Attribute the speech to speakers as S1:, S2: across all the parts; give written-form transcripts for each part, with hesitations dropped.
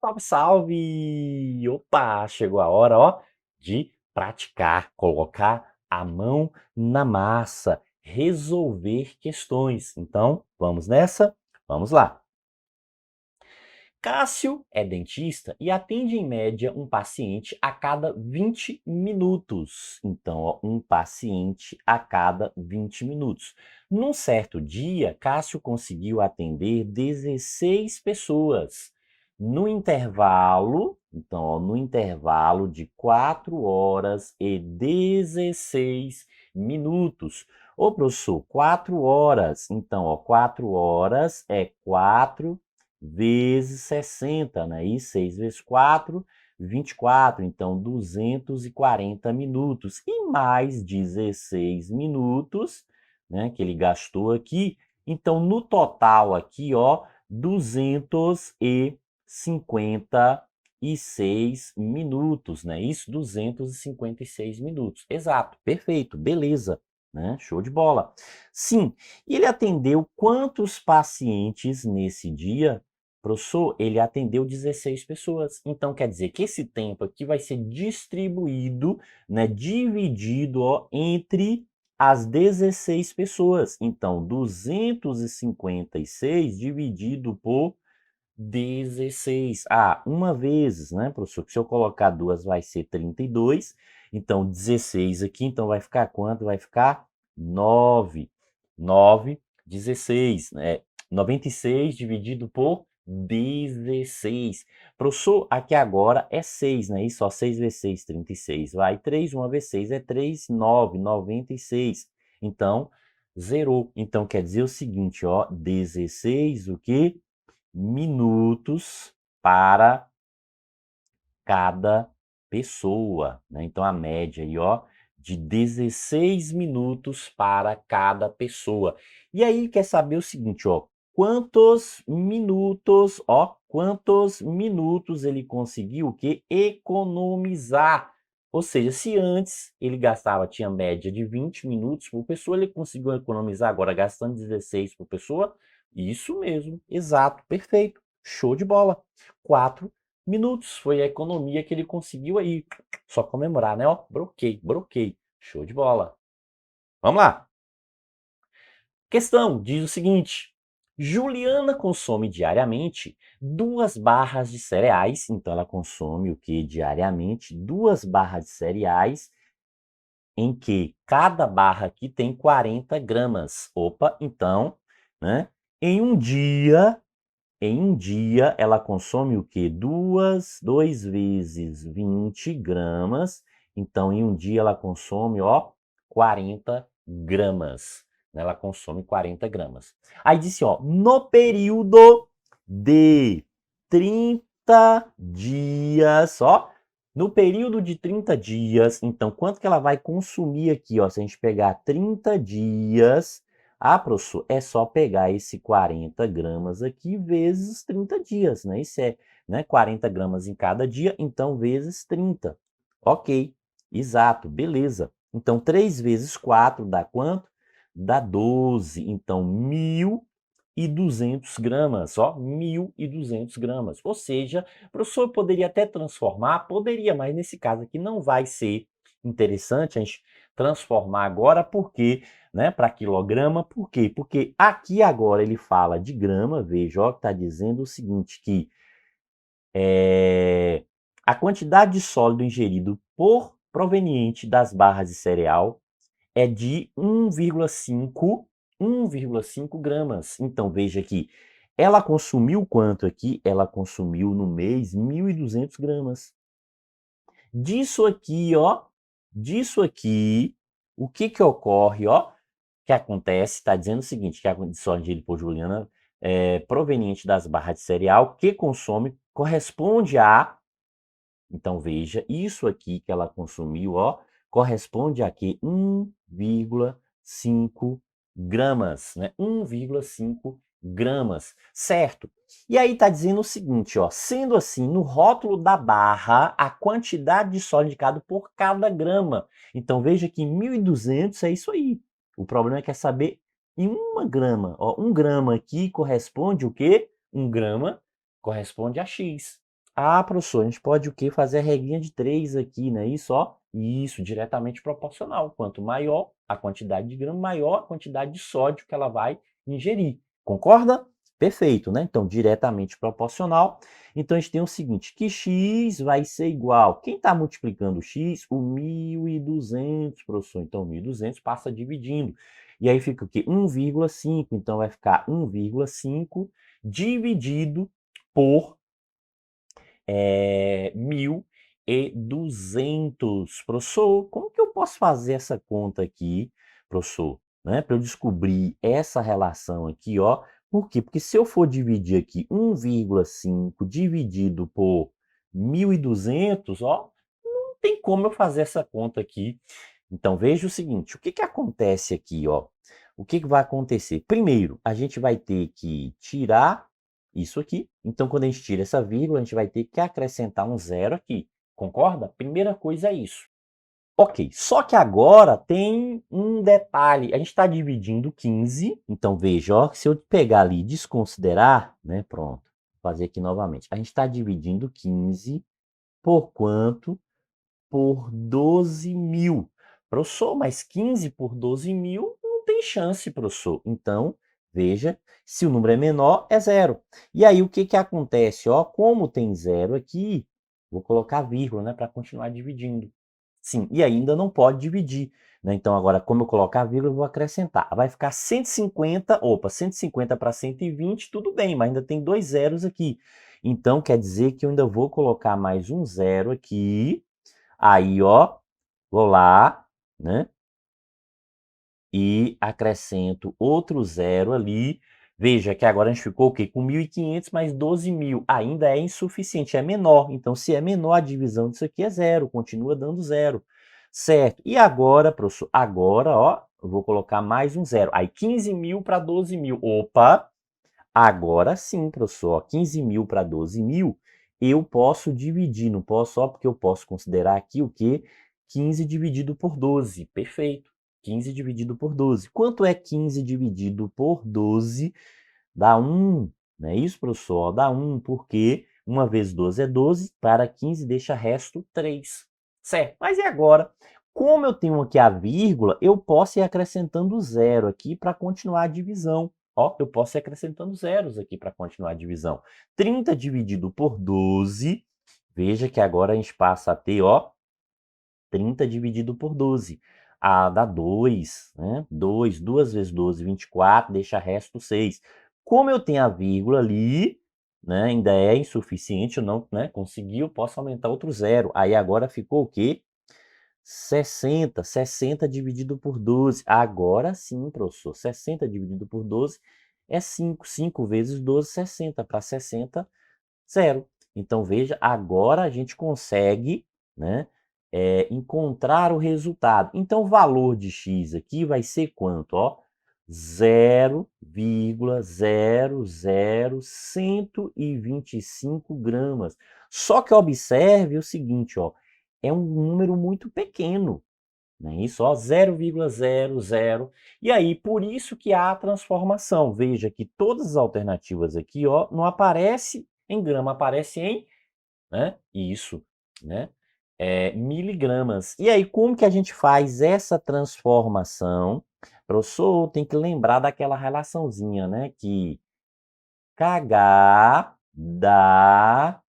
S1: Salve, salve! Opa, chegou a hora, ó, de praticar, colocar a mão na massa, resolver questões. Então, vamos nessa? Vamos lá. Cássio é dentista e atende em média um paciente a cada 20 minutos. Então, ó, um paciente a cada 20 minutos. Num certo dia, Cássio conseguiu atender 16 pessoas. No intervalo, então, ó, no intervalo de 4 horas e 16 minutos. Ô, professor, 4 horas. Então, ó, 4 horas é 4 vezes 60, né? E 6 vezes 4, 24. Então, 240 minutos. E mais 16 minutos, né? Que ele gastou aqui. Então, no total aqui, ó, 256 minutos, né? Isso, 256 minutos. Exato, perfeito, beleza, né? Show de bola. Sim, e ele atendeu quantos pacientes nesse dia? Professor, ele atendeu 16 pessoas. Então, quer dizer que esse tempo aqui vai ser distribuído, né, dividido, ó, entre as 16 pessoas. Então, 256 dividido por 16. Ah, uma vezes, né, professor? Se eu colocar duas, vai ser 32. Então, 16 aqui, então vai ficar quanto? Vai ficar 9. 9, 16, né? 96 dividido por 16. Professor, aqui agora é 6, né? Isso, ó, 6 vezes 6, 36. Vai 3, 1 vezes 6 é 3, 9, 96. Então, zerou. Então, quer dizer o seguinte, ó, 16, o quê? Minutos para cada pessoa, né? Então, a média aí, ó, de 16 minutos para cada pessoa. E aí, quer saber o seguinte, ó, quantos minutos ele conseguiu o quê? Economizar. Ou seja, se antes ele gastava, tinha média de 20 minutos por pessoa, ele conseguiu economizar agora gastando 16 por pessoa? Isso mesmo, exato, perfeito, show de bola. 4 minutos foi a economia que ele conseguiu aí. Só comemorar, né? Ó, broquei, broquei. Show de bola. Vamos lá. Questão diz o seguinte: Juliana consome diariamente 2 barras de cereais. Então, ela consome o que diariamente? 2 barras de cereais, em que cada barra aqui tem 40 gramas. Opa, então, né? Em um dia, ela consome o quê? 2 vezes 20 gramas. Então, em um dia, ela consome, ó, 40 gramas. Ela consome 40 gramas. Aí disse, ó, no período de 30 dias, ó, no período de 30 dias, então, quanto que ela vai consumir aqui, ó? Se a gente pegar 30 dias, ah, professor, é só pegar esse 40 gramas aqui vezes 30 dias, né? Isso é, né, 40 gramas em cada dia, então vezes 30. Ok, exato, beleza. Então, 3 vezes 4 dá quanto? Dá 12. Então, 1.200 gramas, ó, 1.200 gramas. Ou seja, o professor poderia até transformar, poderia, mas nesse caso aqui não vai ser interessante a gente transformar agora, porque, né, para quilograma, por quê? Porque aqui agora ele fala de grama, veja, ó, que está dizendo o seguinte, que a quantidade de sólido ingerido por proveniente das barras de cereal é de 1,5 gramas. Então, veja aqui, ela consumiu quanto aqui? Ela consumiu no mês 1.200 gramas. Disso aqui, ó, o que que ocorre, ó, que acontece, está dizendo o seguinte, que a condição de por Juliana proveniente das barras de cereal que consome corresponde a, então veja, isso aqui que ela consumiu, ó, corresponde a que 1,5 gramas, né? 1,5 gramas, certo? E aí tá dizendo o seguinte, ó, sendo assim, no rótulo da barra, a quantidade de sólido indicado por cada grama. Então veja que 1.200 é isso aí. O problema é que é saber em 1 grama. Ó, 1 grama aqui corresponde o quê? 1 grama corresponde a X. Ah, professor, a gente pode o quê? Fazer a regrinha de 3 aqui, né? Isso, ó. Isso, diretamente proporcional. Quanto maior a quantidade de grama, maior a quantidade de sódio que ela vai ingerir. Concorda? Perfeito, né? Então, diretamente proporcional. Então, a gente tem o seguinte, que x vai ser igual. Quem está multiplicando x? O 1.200, professor. Então, 1.200 passa dividindo. E aí fica o quê? 1,5. Então, vai ficar 1,5 dividido por 1.200. Professor, como que eu posso fazer essa conta aqui, professor, né? Para eu descobrir essa relação aqui, ó. Por quê? Porque se eu for dividir aqui 1,5 dividido por 1.200, ó, não tem como eu fazer essa conta aqui. Então, veja o seguinte, o que que acontece aqui, ó? O que que vai acontecer? Primeiro, a gente vai ter que tirar isso aqui. Então, quando a gente tira essa vírgula, a gente vai ter que acrescentar um zero aqui. Concorda? Primeira coisa é isso. Ok, só que agora tem um detalhe. A gente está dividindo 15. Então, veja, ó, se eu pegar ali e desconsiderar, né? Pronto. Vou fazer aqui novamente. A gente está dividindo 15 por quanto? Por 12.000. Professor, mas 15 por 12.000 não tem chance, professor. Então, veja, se o número é menor, é zero. E aí, o que que acontece? Ó, como tem zero aqui, vou colocar vírgula, né, para continuar dividindo. Sim, e ainda não pode dividir, né? Então, agora, como eu colocar vírgula, eu vou acrescentar. Vai ficar 150, opa, 150 para 120, tudo bem, mas ainda tem dois zeros aqui. Então, quer dizer que eu ainda vou colocar mais um zero aqui. Aí, ó, vou lá, né? E acrescento outro zero ali. Veja que agora a gente ficou o quê? Com 1.500 mais 12.000. Ainda é insuficiente, é menor. Então, se é menor, a divisão disso aqui é zero, continua dando zero. Certo. E agora, professor? Agora, ó, eu vou colocar mais um zero. Aí, 15.000 para 12.000. Opa! Agora sim, professor, ó, 15.000 para 12.000, eu posso dividir, não posso só porque eu posso considerar aqui o quê? 15 dividido por 12, perfeito. 15 dividido por 12. Quanto é 15 dividido por 12? Dá 1, não é isso, professor? Dá 1, porque 1 vezes 12 é 12, para 15 deixa resto 3. Certo, mas e agora? Como eu tenho aqui a vírgula, eu posso ir acrescentando zero aqui para continuar a divisão. Ó, eu posso ir acrescentando zeros aqui para continuar a divisão. 30 dividido por 12, veja que agora a gente passa a ter, ó, 30 dividido por 12. Ah, dá 2, né? 2, 2 vezes 12, 24, deixa resto 6. Como eu tenho a vírgula ali, né, ainda é insuficiente, eu não, né, consegui, eu posso aumentar outro zero. Aí agora ficou o quê? 60, 60 dividido por 12. Agora sim, professor, 60 dividido por 12 é 5. 5 vezes 12, 60. Para 60, zero. Então, veja, agora a gente consegue, né, encontrar o resultado. Então, o valor de x aqui vai ser quanto? Ó, 0,00125 gramas. Só que observe o seguinte, ó, é um número muito pequeno, né? Isso, ó, 0,00. E aí, por isso que há a transformação. Veja que todas as alternativas aqui, ó, não aparece em grama, aparece em, né? Isso, né? Miligramas. E aí, como que a gente faz essa transformação? Professor, tem que lembrar daquela relaçãozinha, né? Que kH dá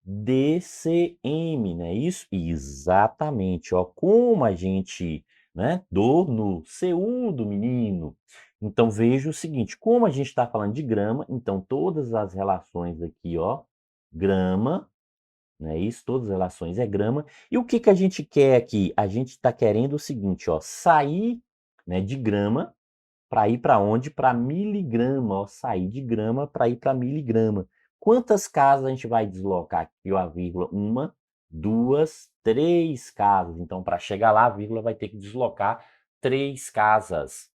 S1: DCM, né? Isso? Exatamente, ó, como a gente, né, dor no CU do menino. Então, veja o seguinte, como a gente está falando de grama, então todas as relações aqui, ó, grama, né, isso, todas as relações é grama. E o que que a gente quer aqui? A gente está querendo o seguinte, ó, sair, né, de grama para ir para onde? Para miligrama, ó, sair de grama para ir para miligrama. Quantas casas a gente vai deslocar aqui, ó, a vírgula? Uma, duas, três casas. Então, para chegar lá, a vírgula vai ter que deslocar três casas.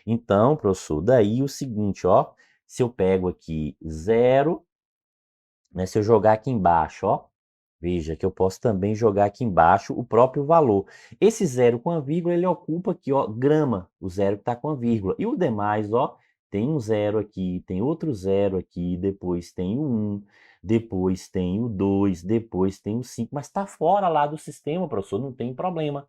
S1: Então, professor, daí o seguinte, ó, se eu pego aqui zero, né, se eu jogar aqui embaixo, ó, veja que eu posso também jogar aqui embaixo o próprio valor. Esse zero com a vírgula, ele ocupa aqui, ó, grama, o zero que está com a vírgula. E o demais, ó, tem um zero aqui, tem outro zero aqui, depois tem o 1, depois tem o 2, depois tem o 5, mas está fora lá do sistema, professor, não tem problema.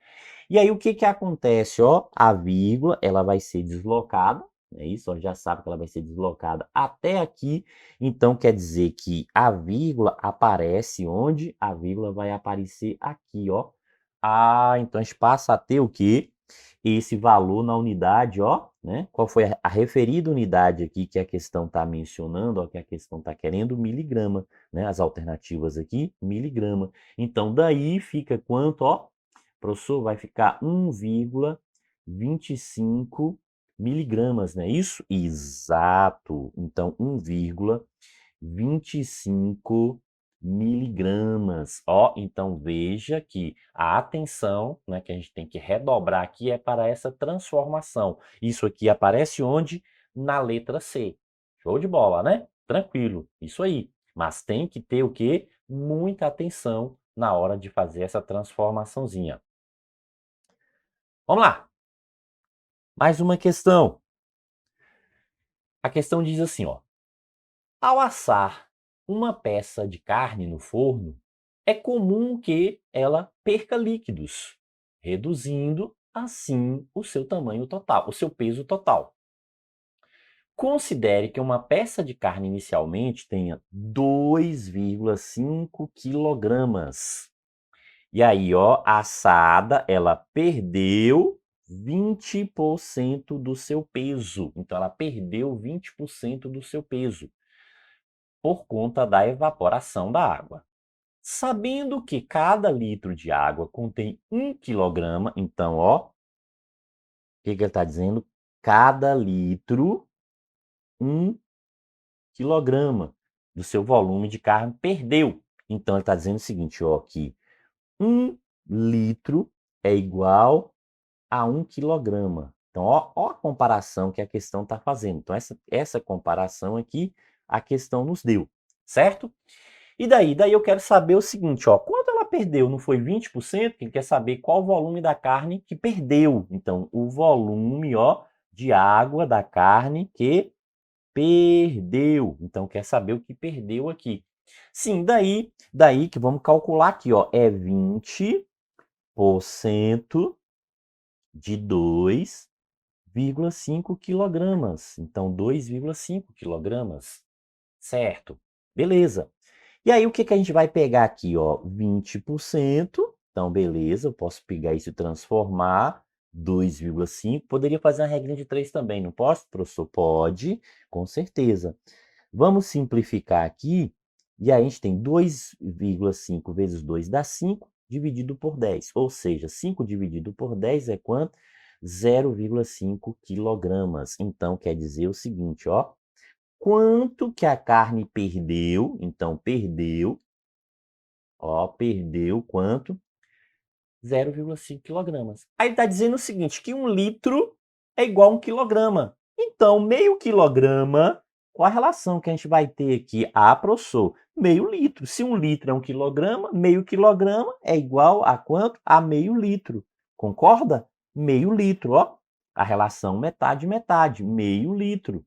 S1: E aí o que que acontece, ó? A vírgula, ela vai ser deslocada, é isso, ó, já sabe que ela vai ser deslocada até aqui, então quer dizer que a vírgula aparece onde? A vírgula vai aparecer aqui, ó. Ah, então a gente passa a ter o quê? Esse valor na unidade, ó, né? Qual foi a referida unidade aqui que a questão está mencionando, ó, que a questão está querendo? Miligrama, né? As alternativas aqui, miligrama. Então, daí fica quanto, ó? Professor, vai ficar 1,25 miligramas, não é isso? Exato. Então, 1,25 miligramas. Ó, então veja que a atenção, né, que a gente tem que redobrar aqui é para essa transformação. Isso aqui aparece onde? Na letra C. Show de bola, né? Tranquilo, isso aí. Mas tem que ter o quê? Muita atenção na hora de fazer essa transformaçãozinha. Vamos lá. Mais uma questão. A questão diz assim, ó. Ao assar uma peça de carne no forno, é comum que ela perca líquidos, reduzindo assim o seu tamanho total, o seu peso total. Considere que uma peça de carne inicialmente tenha 2,5 quilogramas. E aí, ó, a assada, ela perdeu 20% do seu peso. Então, ela perdeu 20% do seu peso por conta da evaporação da água. Sabendo que cada litro de água contém 1 quilograma, então, ó, o que ele está dizendo? Cada litro, 1 quilograma do seu volume de carne perdeu. Então, ele está dizendo o seguinte, ó, que 1 litro é igual a 1 quilograma. Então, ó a comparação que a questão está fazendo. Então, essa comparação aqui, a questão nos deu, certo? E daí? Daí eu quero saber o seguinte, ó, quanto ela perdeu? Não foi 20%? Quem quer saber qual o volume da carne que perdeu. Então, o volume, ó, de água da carne que perdeu. Então, quer saber o que perdeu aqui. Sim, daí que vamos calcular aqui, ó, é 20% de 2,5 quilogramas. Então, 2,5 quilogramas, certo? Beleza. E aí, o que que a gente vai pegar aqui, ó? 20%. Então, beleza, eu posso pegar isso e transformar. 2,5. Poderia fazer uma regrinha de 3 também, não posso, professor? Pode, com certeza. Vamos simplificar aqui. E aí, a gente tem 2,5 vezes 2 dá 5, dividido por 10. Ou seja, 5 dividido por 10 é quanto? 0,5 quilogramas. Então, quer dizer o seguinte, ó. Quanto que a carne perdeu? Então, perdeu, ó, perdeu quanto? 0,5 quilogramas. Aí ele está dizendo o seguinte, que 1 litro é igual a 1 quilograma. Então, meio quilograma, qual a relação que a gente vai ter aqui? Ah, professor, meio litro. Se 1 litro é 1 quilograma, meio quilograma é igual a quanto? A meio litro. Concorda? Meio litro, ó. A relação metade, metade, meio litro.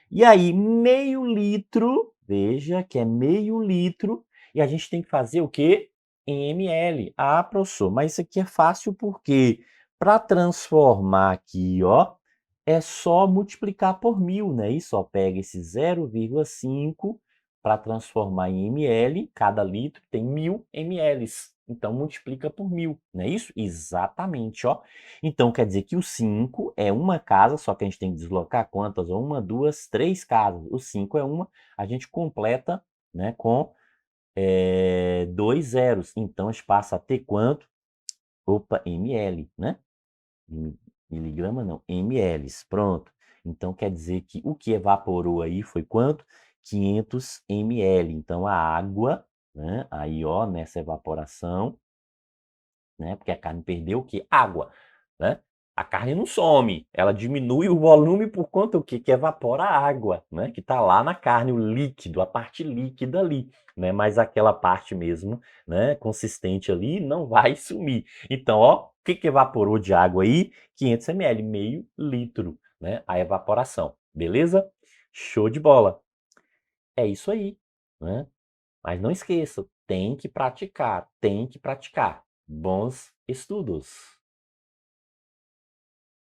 S1: E aí, meio litro, veja que é meio litro, e a gente tem que fazer o quê? Em ml. Ah, professor, mas isso aqui é fácil porque para transformar aqui, ó, é só multiplicar por 1000, né? Isso, ó, pega esse 0,5 para transformar em ml, cada litro tem 1000 ml. Então, multiplica por 1000, não é isso? Exatamente, ó. Então, quer dizer que o 5 é uma casa, só que a gente tem que deslocar quantas? Uma, duas, três casas. O 5 é uma, a gente completa, né, com 2 zeros. Então, a gente passa a ter quanto? Opa, ml, né? Miligrama não, ml. Pronto. Então, quer dizer que o que evaporou aí foi quanto? 500 ml. Então, a água, né, aí, ó, nessa evaporação, né, porque a carne perdeu o quê? Água, né? a carne não some, ela diminui o volume por conta do quê? Que evapora a água, né? Que está lá na carne, o líquido, a parte líquida ali, né? Mas aquela parte mesmo, né? Consistente ali, não vai sumir. Então, ó, o que evaporou de água aí? 500 ml, meio litro, né? A evaporação, beleza? Show de bola. É isso aí, né? Mas não esqueça, tem que praticar, tem que praticar. Bons estudos!